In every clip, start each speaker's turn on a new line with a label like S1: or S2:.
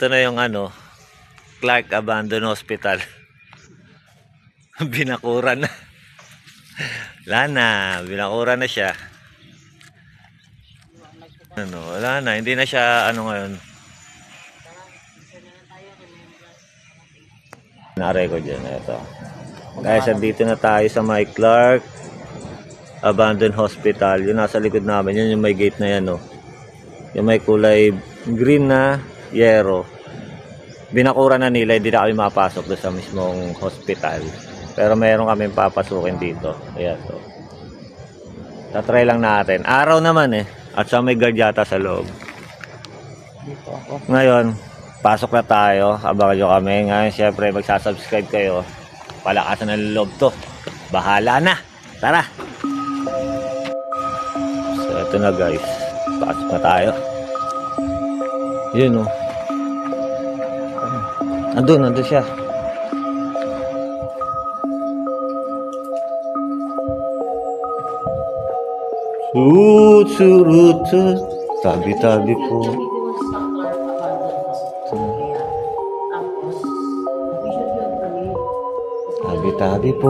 S1: Ito na yung ano, Clark Abandoned Hospital. Binakuran na. Wala na, binakuran na siya. Ano, wala na, hindi na siya ano ngayon. Na-record dyan, ito. Guys, dito na tayo sa may Clark Abandoned Hospital. Yung nasa likod namin, yun yung may gate na yan, oh. Yung may kulay green na yero. Binakuran na nila, hindi na kami mapasok doon sa mismong hospital. Pero meron kami papasukin dito. Ayan, so. Tatry lang natin. Araw naman eh. At sa may guard yata sa loob.
S2: Dito ako.
S1: Ngayon, pasok na tayo. Abangan nyo kami. Ngayon, syempre, magsasubscribe kayo. Palakasan ng loob to. Bahala na. Tara! So, ito na guys. Pasok na tayo. Yun, oh. Andun siya. Surut. Tabi-tabi po. Tabi-tabi po.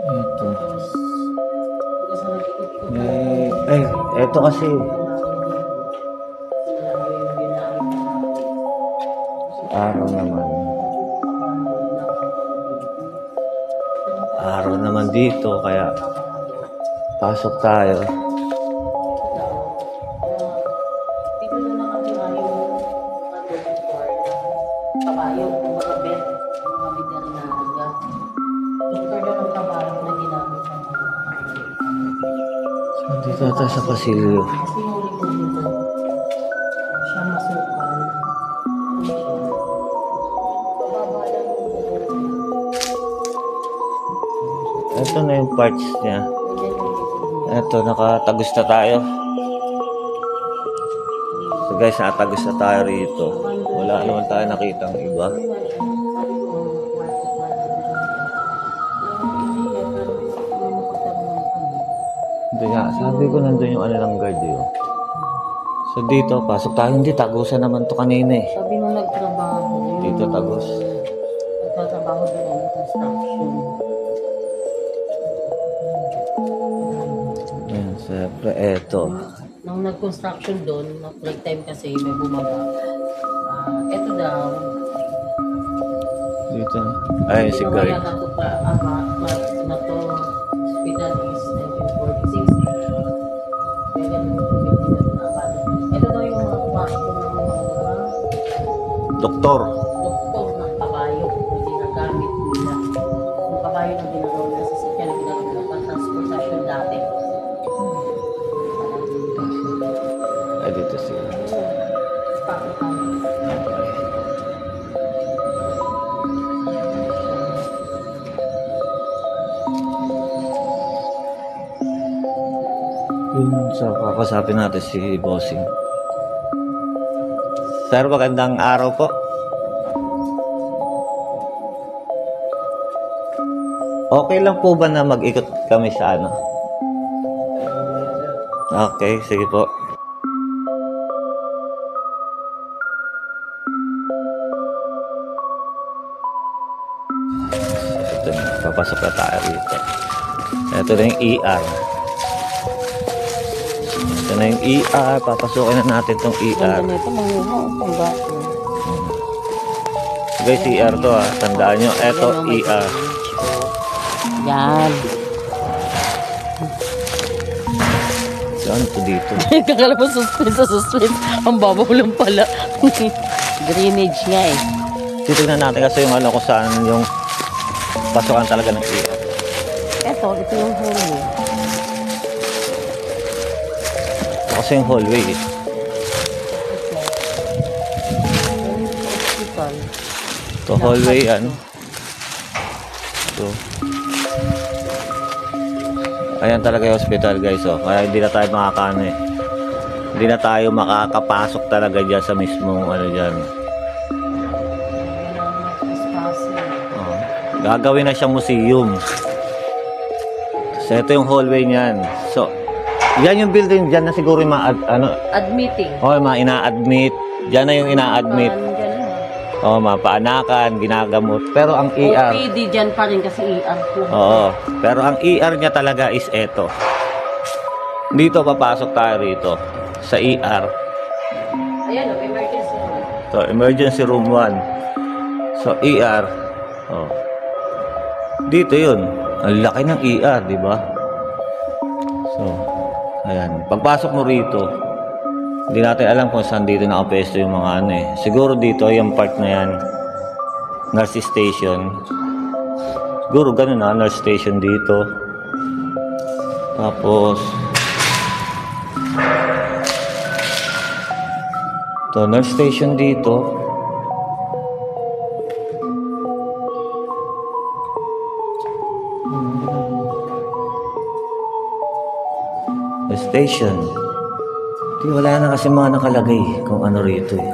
S1: Ito. Ito kasi. Araw naman. Araw naman dito, kaya pasok tayo.
S2: Dito na nakatira yung kabayo, mga bed, mga veterinarya. Doktor na ng kabayo na ginamit sa mga
S1: Dito tayo sa pasilyo.
S2: kasi yung likod nito, siya masukal. Baba lang
S1: Ito na yung parts niya. Ito, nakatagos na tayo. So guys, nakatagos na tayo rito. Wala naman tayo nakitang iba. Hindi nga, sabi ko nandun yung ano ng guard yun. So dito, pasok tayo. Hindi, tagusan naman to kanina eh.
S2: Sabi nung nagtrabaho,
S1: Dito tagos.
S2: nagtatrabaho din ng construction.
S1: Yan, siyempre, eto.
S2: Nung nag-construction doon, break time kasi may bumaga. Eto daw,
S1: Dito. Ay, si guard.
S2: nawala na to na to, hospital is 1946. Kaya ganun yung pinag na abandoned. Ito daw yung mga kwarto ng mga
S1: Doktor.
S2: doktor ng kabayo na ginagamit nila. Yung kabayo na ginagawa nila sa sakyan na ginagawa nila pang transportation dati.
S1: Ay, dito siya. Yun, so kakasapin natin si Bossing. Sir, magandang araw po. Okay lang po ba na mag-ikot kami sa ano? Okay, sige po. Ito na, papasok na tayo dito. Ito na yung ER. Ito na yung ER. Papasukin na natin itong ER.
S2: Ganda nito, manguha ang bato.
S1: Guys, ER to ha. Tandaan nyo. Ito, ER.
S2: Yan.
S1: Saan ito dito?
S2: Kakala mo suspense. Ang babaw lang pala. Drainage nga eh.
S1: Titignan natin kasi yung ano kung saan yung pasukan talaga ng ER.
S2: Ito yung hallway.
S1: Ito kasi yung hallway eh.
S2: Hospital.
S1: Ito hallway yan. Ito. Ayan talaga yung hospital guys oh. Kaya hindi na tayo makakaano eh. Hindi na tayo makakapasok talaga dyan sa mismong ano dyan. Oh. Gagawin na siyang museum. So ito yung hallway niyan. So yan yung building dyan na siguro yung ano,
S2: Admitting.
S1: mga ina-admit, Diyan na yung ina-admit. Oo, mapaanakan, ginagamot. Pero ang ER,
S2: OPD dyan pa rin kasi ER po.
S1: oo. Pero ang ER niya talaga is eto. Dito, papasok tayo rito. Sa ER.
S2: Ayan, emergency.
S1: So, emergency room 1. So, ER. Oh. Dito yun. Ang laki ng ER, di ba? So, ayan. Pagpasok mo rito, hindi natin alam kung saan dito nakapesto yung mga ano eh. Siguro dito, yung part na yan, nurse station. Siguro ganun na, nurse station dito. Tapos, ito, nurse station dito. The station. Di, wala na kasi mga nakalagay kung ano rito eh.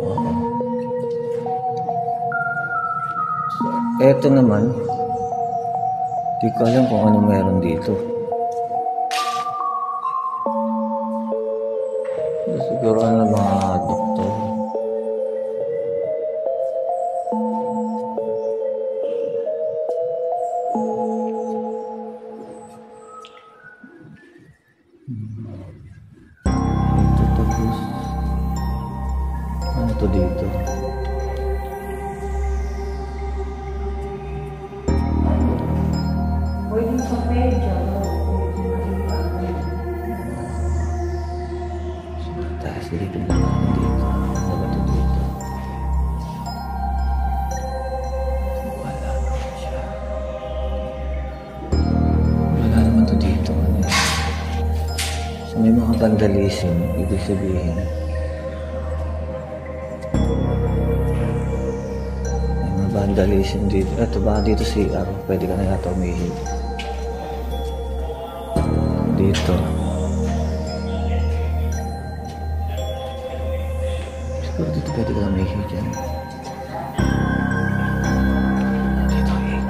S1: Oo. Eto naman, di ko alam kung ano meron dito. Siguro ano mga doktor. Ito tapos. Ano to dito?
S2: Pwede sa pedya.
S1: Taas dito na lang dito. Ano ba to dito? Wala naman siya. Wala naman to dito. Ano yun? So may mga vandalism. Ibig sabihin. May mga vandalism dito. Ito ba dito CR? Pwede ka na yata umihi. Dito. Siguro dito pwede ka na umihi dyan. Dito umihi.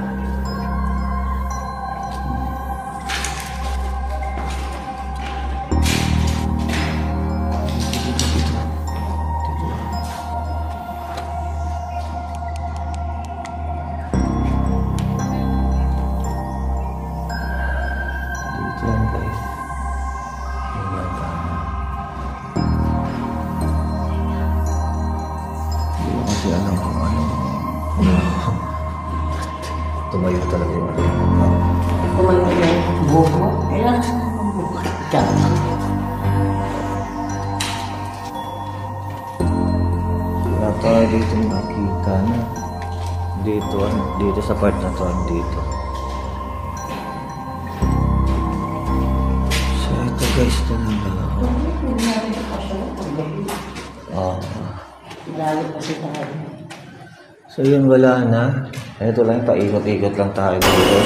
S1: Dito lang guys. Yun lang tama. Hindi ko kasi alam kung ano. Tumayo talaga yung ano.
S2: Kumain ko yung buko. Kailangan sa mga buko. Diyan.
S1: Wala tayo dito nakita na. Dito, dito sa part na to, dito. So ito guys talaga. Ah.
S2: Lalo kasi tayo.
S1: So yun, wala na. Ito lang, paikot-ikot lang tayo dito.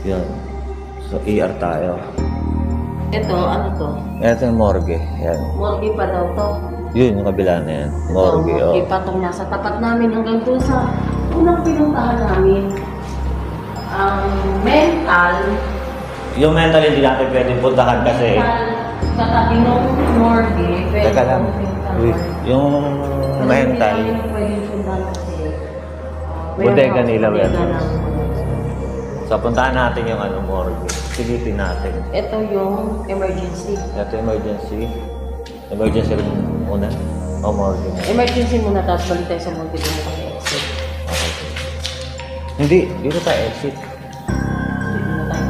S1: Yan. So ER tayo.
S2: Ito, ano to?
S1: Ito yung morgue. Yan.
S2: Morgue pa daw to.
S1: Yun, yung kabila na yan. Morgue, oh.
S2: Morgue pa itong nasa tapat namin hanggang doon sa unang pinuntahan namin. Ang mental,
S1: Yung mental hindi natin pwedeng puntahan kasi
S2: katabi nung morgue, pwede
S1: teka lang.
S2: puntahan.
S1: Yung mental,
S2: Hindi namin pwedeng puntahan kasi
S1: bodega nila
S2: bodega
S1: meron.
S2: ng-
S1: So puntahan natin yung ano, morgue. Silipin natin.
S2: Ito yung emergency.
S1: Ito emergency. Emergency room muna. O morgue.
S2: Emergency muna tapos balik tayo sa morgue doon sa exit.
S1: Okay. Hindi, dito tayo exit.
S2: Dito na tayo.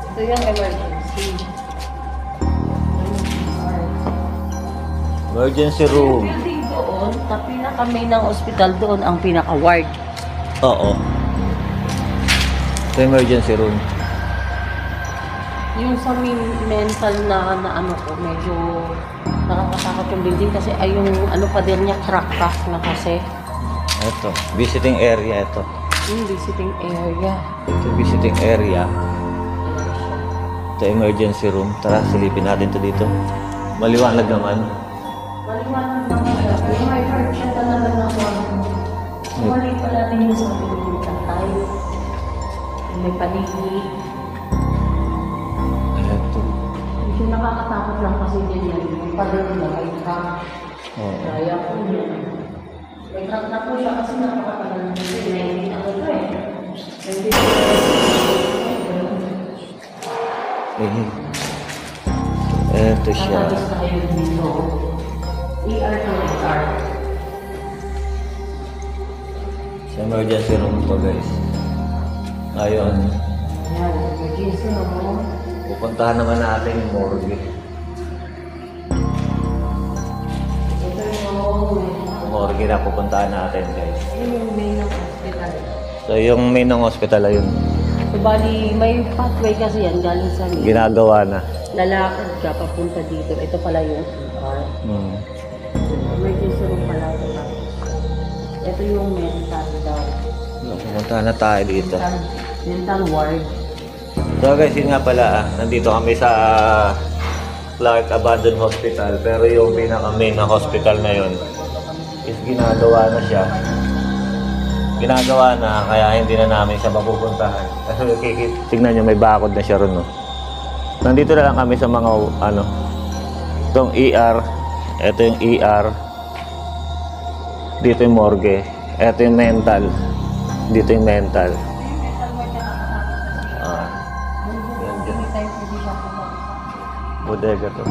S2: Ito yung emergency.
S1: Emergency room.
S2: Yung building doon, sa pinaka-main ng ospital doon ang pinaka-ward.
S1: Oo. Ito emergency room.
S2: Yung sa mental na ano ko, medyo nakakatakot yung building kasi ay yung ano pa din niya, crack na kasi.
S1: Ito, visiting area ito.
S2: Yung visiting area.
S1: Ito visiting area. Ito emergency room. Tara, silipin natin to dito. Maliwanag naman.
S2: Maliwanag naman. So, mali pala rin yung sabi ng tayo. May paniki.
S1: Ayan to.
S2: Medyo nakakatakot lang kasi din yan. Yung pader na may truck.
S1: Oo.
S2: Kaya po yun. May truck na po siya kasi napakatagal na dito. Hindi na ako eh.
S1: Eto siya.
S2: Natapos na kayo dito. ER to ER.
S1: Sa emergency room to guys. Ngayon,
S2: Ayan, emergency room.
S1: pupuntahan naman natin yung morgue.
S2: Ito yung
S1: Morgue na pupuntahan natin guys.
S2: yung main ng hospital.
S1: So yung main ng hospital ay yun.
S2: So, bali, may pathway kasi yan galing sa main.
S1: Ginagawa na.
S2: Lalakad ka papunta dito. Ito pala yung ER.
S1: Hmm.
S2: Emergency room pala ito. Ito yung mental daw.
S1: Pupuntahan na tayo dito.
S2: Mental ward.
S1: So guys, yun nga pala, nandito kami sa Clark Abandoned Hospital. Pero yung pinaka-main na hospital na yun is ginagawa na siya. Ginagawa na, kaya hindi na namin siya mapupuntahan. Kasi tignan nyo, may bakod na siya ron. No? Nandito na lang kami sa mga, ano, itong ER. Ito yung ER. Dito yung morgue. Ito yung mental. Dito yung mental. Ah. Yan dyan. Bodega to.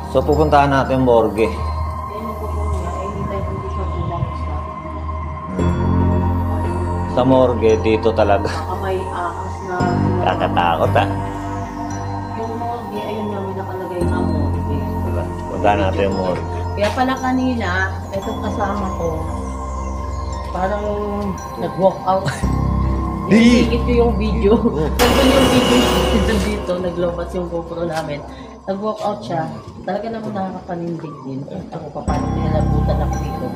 S1: So pupuntahan natin yung morgue. Sa morgue, dito talaga.
S2: May ahas na...
S1: Kakatakot ah.
S2: Yung morgue, ayun nga, may nakalagay na morgue.
S1: Diba? Punta natin yung morgue.
S2: Kaya pala kanina, itong kasama ko, parang nag-walk out. Inikit ko yung video. Nandun yung video dito, naglobas yung GoPro namin. Nag-walk out siya. Talaga naman nakakapanindig din. Ako pa, paano nilabutan ako dito.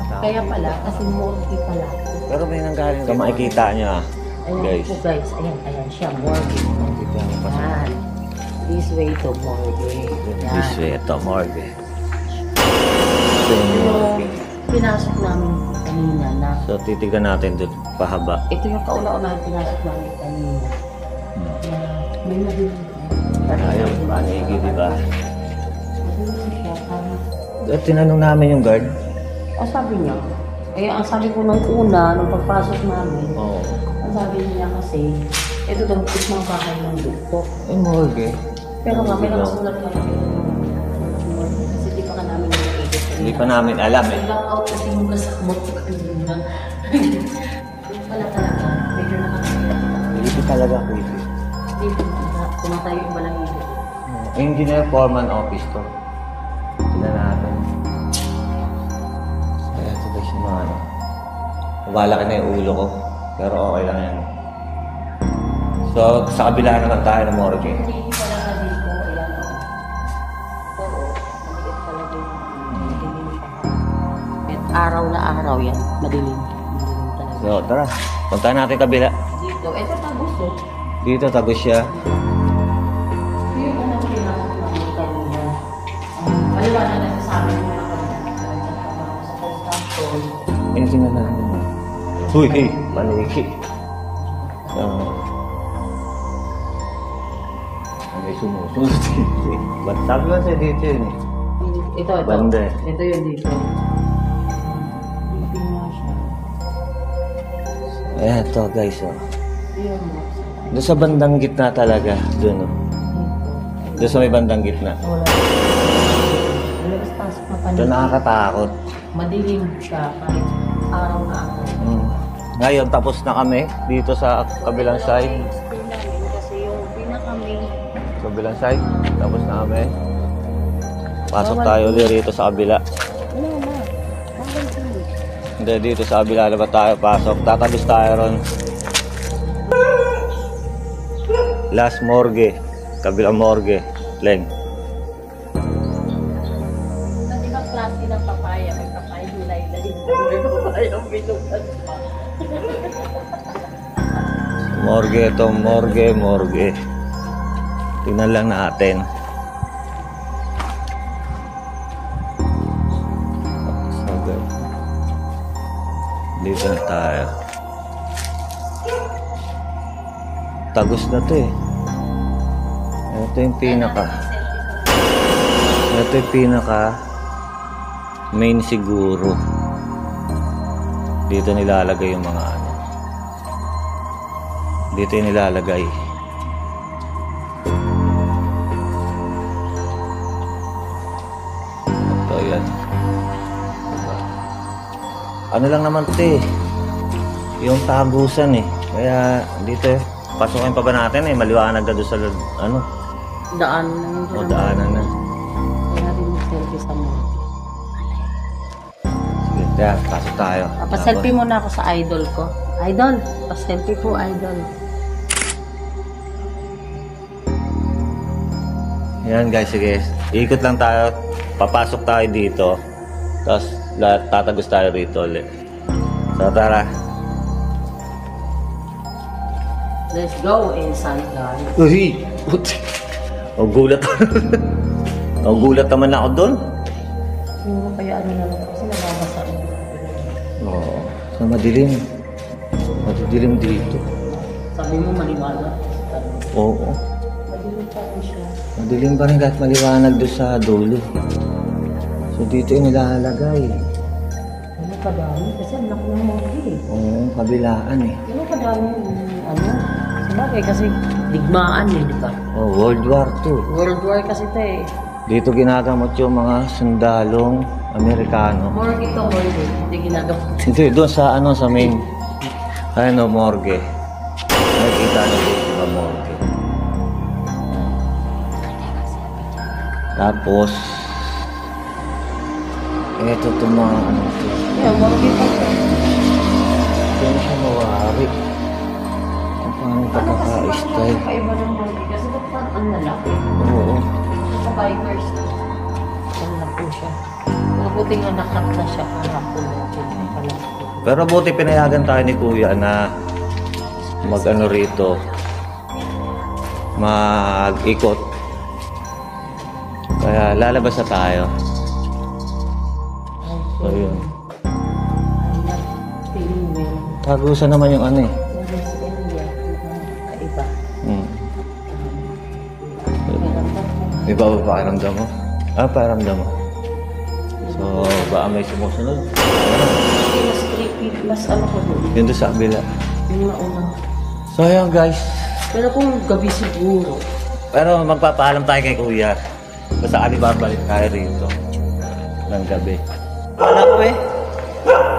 S2: Kaya pala, kasi morgue pala.
S1: Pero may nanggaling ka makikita niya
S2: Ayan
S1: guys.
S2: po guys, ayan siya, morgue. Yan. This way to morgue. Yan.
S1: This way, ito morgue. Ito yung morgue.
S2: Pinasok namin kanina na.
S1: So titignan natin doon pahaba.
S2: Ito yung kauna-unahan pinasok namin kanina. May nabili.
S1: Ayun, panigi, di ba?
S2: Nabili siya.
S1: At tinanong namin yung guard.
S2: Sabi niya, ang sabi ko nung una, nung pagpasok namin,
S1: Oo.
S2: ang sabi niya kasi, ito daw is mga bahay ng dukto.
S1: Yung morgue.
S2: Pero nga, may nakasulat na lang kasi di pa ka namin nakikita.
S1: Hindi pa namin alam eh.
S2: Lock out kasi yung kasamot ko kanina. Yung pala talaga, medyo nakakita.
S1: Hindi talaga creepy.
S2: Dito, tumatayo yung balahibo.
S1: Engineer Foreman Office to. Tignan natin. Kaya ito guys yung mga ano. Malaki na yung ulo ko. Pero okay lang yan. So, sa kabila naman tayo ng morgue.
S2: Hindi pala ka dito, ayan o. Oo, maliit pala din. Madilim siya. At araw na araw yan, madilim. Madilim talaga.
S1: So, tara. Punta natin kabila.
S2: Dito, ito tagos o.
S1: Dito, tagos siya.
S2: Ito yung unang pinasok namin kanina. Maliwanag na sa amin yung mga sa construction.
S1: Ayun, tingnan natin. Uy, hey, paniki. So, may sumusunod dito eh. Ba't sabi ko sa'yo dito yun eh?
S2: Ito.
S1: Banda.
S2: Ito yun dito. Dito nga siya.
S1: Ayan to guys oh.
S2: Yun mo.
S1: Doon sa bandang gitna talaga. Doon oh. Doon sa may bandang gitna.
S2: Wala. Malakas pasok na paningin.
S1: Doon nakakatakot.
S2: Madilim siya kahit araw na araw.
S1: Ngayon tapos na kami dito sa kabilang side.
S2: Kasi yung pinaka-main.
S1: Kabilang side. Tapos na kami. Pasok tayo ulit rito sa kabila.
S2: Wala na. Hanggang tuloy.
S1: Hindi, dito sa kabila na ba tayo pasok? Tatagos tayo ron. Last morgue. Kabilang morgue. Leng.
S2: Kasi ba klase ng papaya? May papaya hulay na din. May papaya binugan pa.
S1: Morgue ito. Morgue. Tingnan lang natin. So agad. Dito na tayo. Tagos na to eh. Ito yung pinaka. Ito yung pinaka main siguro. Dito nilalagay yung mga ano. Dito yung nilalagay. Ito yan. Ano lang naman ito eh. Yung tagusan eh. Kaya dito eh. Pasukin pa ba natin eh. Maliwanag na doon sa ano.
S2: Daan na.
S1: O daanan na.
S2: Kaya rin mag-selfie sa mga.
S1: Sige, kaya pasok tayo.
S2: Pa-selfie muna ako sa idol ko. Idol, pa-selfie po, idol.
S1: Yan guys, sige. Ikot lang tayo. Papasok tayo dito. Tapos tatagos tayo rito ulit. So tara.
S2: Let's go inside, guys.
S1: Uy! Puti! O gulat. O gulat naman ako doon.
S2: Siguro kaya ano na lang kasi nababasa.
S1: Oo. So madilim. Madilim dito.
S2: Sabi mo maliwanag.
S1: Oo.
S2: Madilim pa rin siya.
S1: Madilim pa rin kahit maliwanag doon sa dulo. So dito yung nilalagay.
S2: Ano kadami? Kasi ang laki ng mga eh.
S1: Oo, kabilaan eh.
S2: Ano kadami ano? Sabagay kasi digmaan eh, di ba?
S1: Oh, World War II.
S2: World War kasi ito eh.
S1: Dito ginagamot yung mga sundalong Amerikano.
S2: Morgue ito, morgue. Hindi ginagawa.
S1: Hindi, doon sa ano, sa main ano, morgue. Nakikita nyo dito sa morgue. Tapos eto itong mga ano ito.
S2: Yeah, morgue pa ito.
S1: Doon siya mawari. Kung paano pagkaka-style.
S2: Kakaiba ng morgue kasi ito parang ang lalaki.
S1: Oo.
S2: Sa bikers. Ang laki siya. Mabuti nga nakat na siya kahapon.
S1: Pero buti pinayagan tayo ni Kuya na mag-ano rito, mag-ikot. Kaya lalabas na tayo. So yun. Tagusan naman yung ano eh.
S2: Kaiba.
S1: Iba ba pakiramdam mo? Pakiramdam mo. So, baka may sumusunod.
S2: Mas creepy, mas ano ko doon.
S1: Yun doon sa kabila.
S2: Yung mauna.
S1: So ayun guys.
S2: Pero kung gabi siguro.
S1: Pero magpapaalam tayo kay Kuya. Basta kami babalik tayo rito. Ng gabi. Wala ko eh.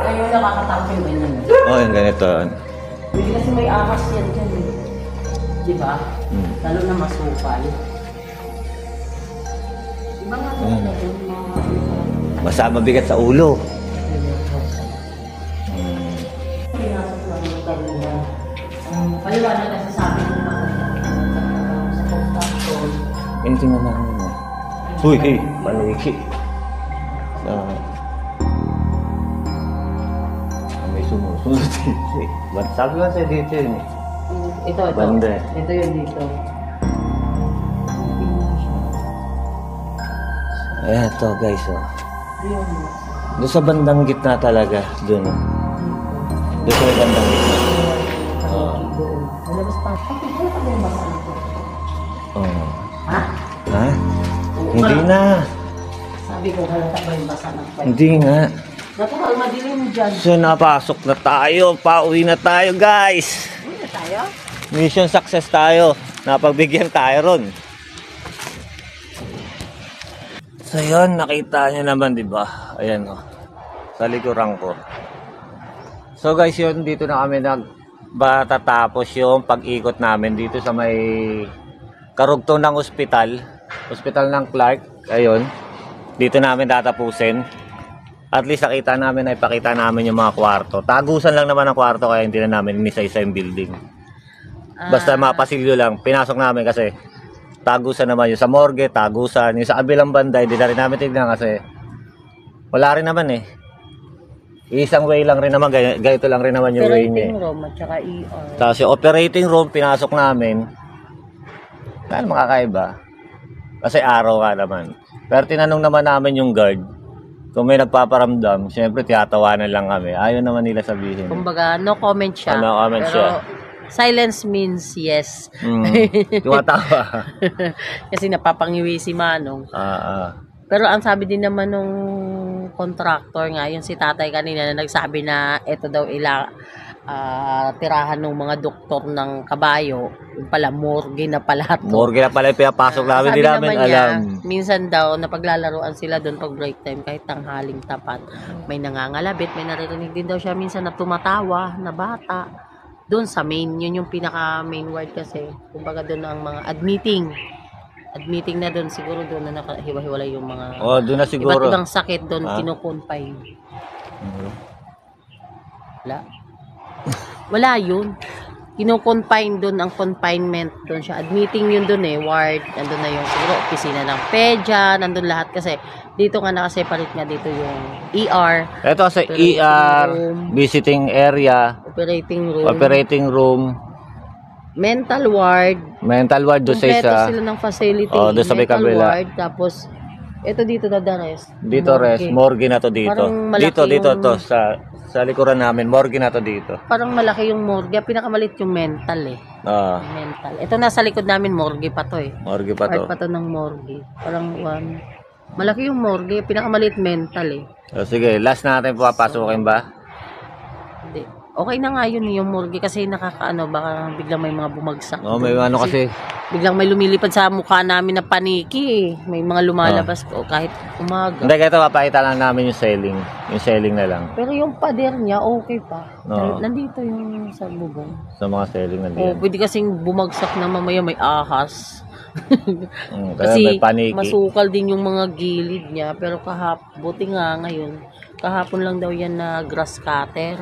S2: Ngayon nakakatakot yung ganyan.
S1: Oh, yung ganito.
S2: Hindi kasi may ahas yan dyan eh. Di ba? Lalo na masupal. Diba nga
S1: Ayan.
S2: talaga yung mga...
S1: Basta mabigat sa ulo.
S2: Pinasok lang yung kanina. Paliwanag kasi sa akin yung mga sa construction.
S1: Tingnan na namin. Uy, hey, paniki. So, may sumusunod dito. Ba't sabi lang sa'yo dito yun eh?
S2: Ito.
S1: Banda.
S2: Ito yun dito.
S1: Ayan to guys. Oh.
S2: Yun.
S1: Doon sa bandang gitna talaga. Doon. Doon sa bandang gitna. Oo.
S2: Doon. Malabas pa. Wala ka ba yung basaan ko?
S1: Oo.
S2: Ha?
S1: Ha? Hindi na.
S2: Sabi ko, halata ba yung basa ng pipe?
S1: Hindi nga.
S2: Natural, madilim dyan.
S1: So napasok na tayo. Pauwi na tayo guys.
S2: Uy na tayo?
S1: Mission success tayo. Napagbigyan tayo ron. So yun, nakita nyo naman diba? Ayan o. Sa likuran ko. So guys, yun, dito na kami tatapos yung pag-ikot namin dito sa may karugtong ng ospital. Ospital ng Clark. Ayun. Dito namin tatapusin. At least nakita namin na ipakita namin yung mga kwarto. Tagusan lang naman ang kwarto kaya hindi na namin inisa-isa yung building. Basta mga pasilyo lang. Pinasok namin kasi tagusan naman yung sa morgue, tagusan. Yung sa kabilang banda, hindi na rin namin tignan kasi wala rin naman eh. Isang way lang rin naman, ganito lang rin naman yung way niya.
S2: Operating room at saka ER.
S1: Tapos yung operating room, pinasok namin. Ano makakaiba? Kasi araw nga naman. Pero tinanong naman namin yung guard Kung may nagpaparamdam, syempre tiyatawanan lang kami. Ayaw naman nila sabihin.
S2: Kumbaga, no comment siya.
S1: No comment
S2: pero
S1: siya.
S2: silence means yes.
S1: Tumatawa.
S2: Kasi napapangiwi si Manong. Pero ang sabi din naman nung contractor nga, yung si tatay kanina na nagsabi na ito daw tirahan ng mga doktor ng kabayo, yung pala morgue na pala to.
S1: Morgue na pala yung pinapasok namin, di namin alam.
S2: Minsan daw, napaglalaroan sila doon pag break time, kahit tanghaling tapat. May nangangalabit, may naririnig din daw siya minsan na tumatawa, na bata. Doon sa main, yun yung pinaka main ward kasi. Kumbaga doon ang mga admitting na doon siguro doon na nakahiwa-hiwalay yung mga
S1: Doon na siguro.
S2: Iba't ibang sakit doon kinukonfine. Wala yun. Kino-confine doon, ang confinement doon siya. Admitting yun doon ward. Nandun na yung siguro opisina ng PEDYA, nandun lahat kasi dito nga nakaseparate nga dito yung ER.
S1: Ito sa ER, visiting area, operating room,
S2: mental ward
S1: doon sa isa.
S2: Sila ng facility.
S1: Doon sa may kabila.
S2: Ward, tapos ito dito na the rest.
S1: Dito morgue na to dito. Dito to sa likuran namin, morgue na to dito.
S2: Parang malaki yung morgue. Pinakamalit yung mental mental. Ito nasa likod namin, morgue pa to
S1: Morgue pa to.
S2: Part pa to ng morgue. Parang malaki yung morgue. Pinakamalit mental
S1: Sige, last natin papasukin ba?
S2: Hindi. Okay na nga yun yung morgue kasi nakakaano, baka biglang may mga bumagsak.
S1: May ano kasi.
S2: Biglang may lumilipad sa mukha namin na paniki May mga lumalabas kahit umaga.
S1: Hindi, ito papakita lang namin yung selling. Yung selling na lang.
S2: Pero yung pader niya, okay pa. Nandito yung sa bubong.
S1: Sa mga selling nandito.
S2: Pwede kasing bumagsak na mamaya may ahas.
S1: Kasi may paniki.
S2: Masukal din yung mga gilid niya. Pero buti nga ngayon, kahapon lang daw yan na grass cutter.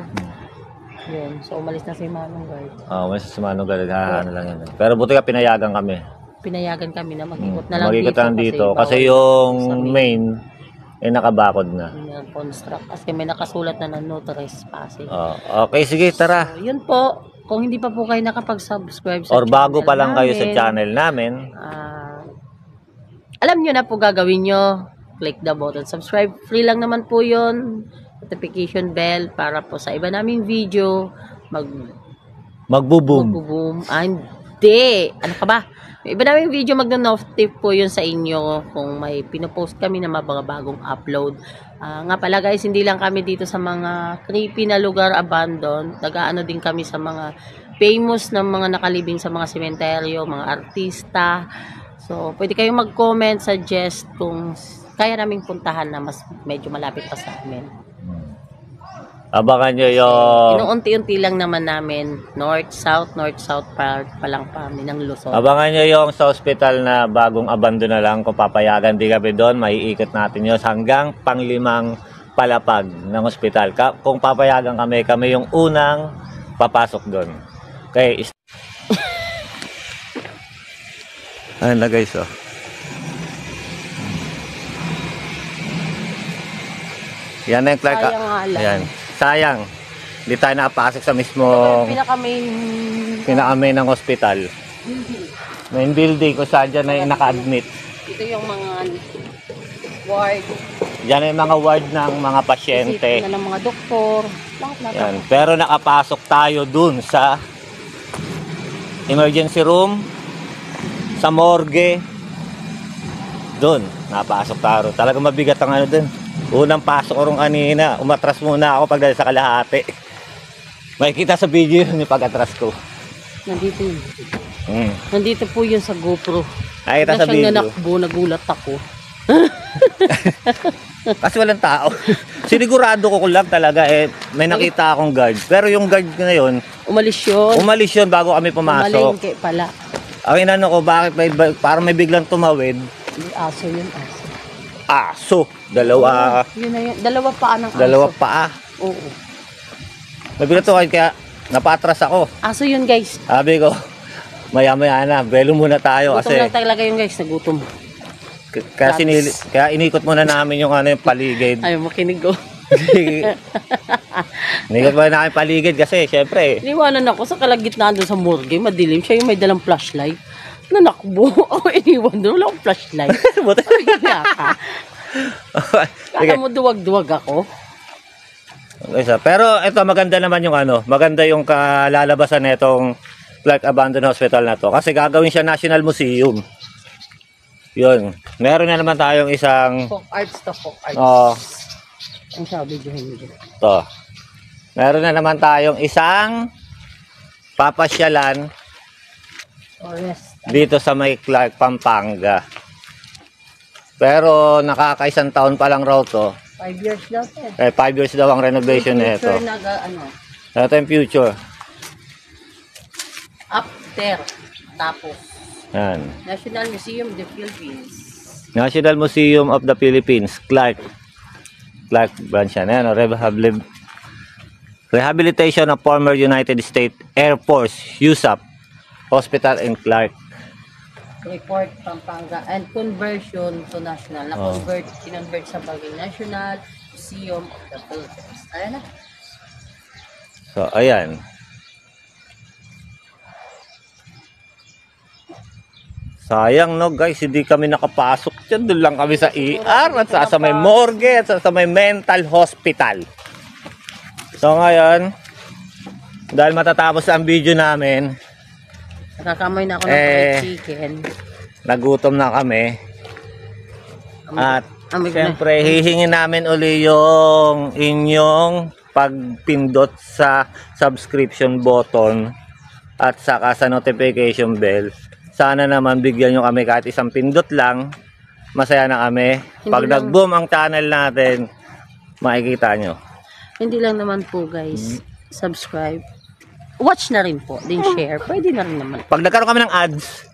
S2: Yun. So, umalis na si Manong Guard.
S1: Umalis si Manong Guard. Ano lang yan. Pero buti ka pinayagan kami.
S2: Pinayagan kami na mag-ikot na lang
S1: mag-ikot dito. Kasi yung main, nakabakod na.
S2: Construct. Kasi may nakasulat na no trespassing.
S1: Okay, sige, tara.
S2: So, yun po. Kung hindi pa po kayo nakapag-subscribe sa
S1: or bago pa lang kayo sa channel namin,
S2: alam nyo na po gagawin nyo. Click the button. Subscribe. Free lang naman po yun. Notification bell para po sa iba naming video
S1: magbo-boom.
S2: Hindi. Ano ka ba? May iba naming video magno-notif po yun sa inyo kung may pinopost kami na mga bagong upload. Nga pala guys, hindi lang kami dito sa mga creepy na lugar abandoned. Nag-aano din kami sa mga famous na mga nakalibing sa mga sementeryo, mga artista. So, pwede kayong mag-comment, suggest kung kaya naming puntahan na mas medyo malapit pa sa amin.
S1: Abangan nyo yung...
S2: Inuunti-unti lang naman namin. North-south part pa lang kami ng Luzon.
S1: Abangan nyo yung sa hospital na bagong abandon na lang. Kung papayagan di kami doon, maiikot natin yun hanggang pang-5 palapag ng hospital. Kung papayagan kami yung unang papasok doon. Okay. Ayun na guys, Yan na yung Clark.
S2: Sayang nga lang.
S1: Ayan. Sayang. Hindi tayo nakapasok sa mismong pinaka-main ng hospital. Main building kung saan dyan na naka-admit.
S2: Ito yung mga ward.
S1: Yan yung mga ward ng mga pasyente.
S2: Isipin na ng mga doktor.
S1: Yan. Pero nakapasok tayo dun sa emergency room, sa morgue. Dun, napasok tayo. Talagang mabigat ang ano dun. Unang pasok ko rin kanina, umatras muna ako pagdali sa kalahati. Makikita sa video yun yung pag-atras ko.
S2: Nandito yun. Nandito po yun sa GoPro.
S1: Nakita sa video.
S2: Nanakbo, nagulat ako.
S1: Kasi walang tao. Sinigurado ko lang talaga may nakita akong guard. Pero yung guard na yun, umalis yun bago kami pumasok.
S2: Umalengke pala.
S1: Ang inano ko, bakit parang may biglang tumawid.
S2: Aso yun,
S1: aso. Dalawa.
S2: Yun na yun. Dalawa paa ng aso.
S1: Dalawa paa.
S2: Oo.
S1: Mabigat to kaya napatras ako.
S2: Aso yun guys.
S1: Sabi ko, maya-maya na, belo muna tayo.
S2: Gutom
S1: kasi
S2: lang talaga yun guys, nagutom.
S1: Kaya inikot muna namin yung yung paligid.
S2: Ayaw makinig ko.
S1: Inikot muna namin paligid kasi syempre.
S2: Iniwanan ako sa kalagitnaan doon sa morgue, madilim. Siya yung may dalang flashlight. Nanakbo. Ako iniwan doon, wala akong flashlight.
S1: Sige.
S2: Kala mo duwag-duwag ako?
S1: Isa. Pero ito maganda naman yung ano, maganda yung kalalabasan nitong Clark Abandoned Hospital na to kasi gagawin siya National Museum. Yun. Meron na naman tayong isang
S2: Folk arts to folk arts.
S1: oh,
S2: Ang sabi dyan.
S1: to. Meron na naman tayong isang papasyalan
S2: Forest.
S1: dito sa may Clark, Pampanga. Pero nakakaisang taon pa lang raw to.
S2: 5 years daw eh.
S1: 5 years daw ang renovation nito.
S2: Future ano,
S1: Ito yung future.
S2: after. Tapos.
S1: Yan.
S2: National Museum of the Philippines.
S1: National Museum of the Philippines, Clark. Clark branch yan. Ayan, Rehabilitation of former United States Air Force USAP Hospital in Clark.
S2: Report Pampanga and conversion to national. Kinonvert sa bagay National Museum of the Philippines. Ayan na.
S1: So, ayan. Sayang no guys, hindi kami nakapasok dyan. Doon lang kami sa ER at sa may morgue at sa may mental hospital. So ngayon, dahil matatapos ang video namin,
S2: Nakakamoy na ako ng fried chicken.
S1: nagutom na kami. At
S2: Amoy ko na.
S1: siyempre, hihingin namin uli yung inyong pagpindot sa subscription button at saka sa notification bell. Sana naman bigyan nyo kami kahit isang pindot lang. Masaya na kami. Pag nag-boom ang channel natin, makikita nyo.
S2: Hindi lang naman po guys, subscribe. Watch na rin po, din share. Pwede na rin naman.
S1: Pag nagkaroon kami ng ads,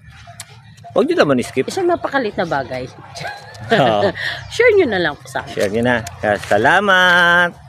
S1: huwag nyo naman skip.
S2: Isang napakalit na bagay.
S1: Oo.
S2: Share nyo na lang po sa akin.
S1: Share nyo na. Kaya salamat!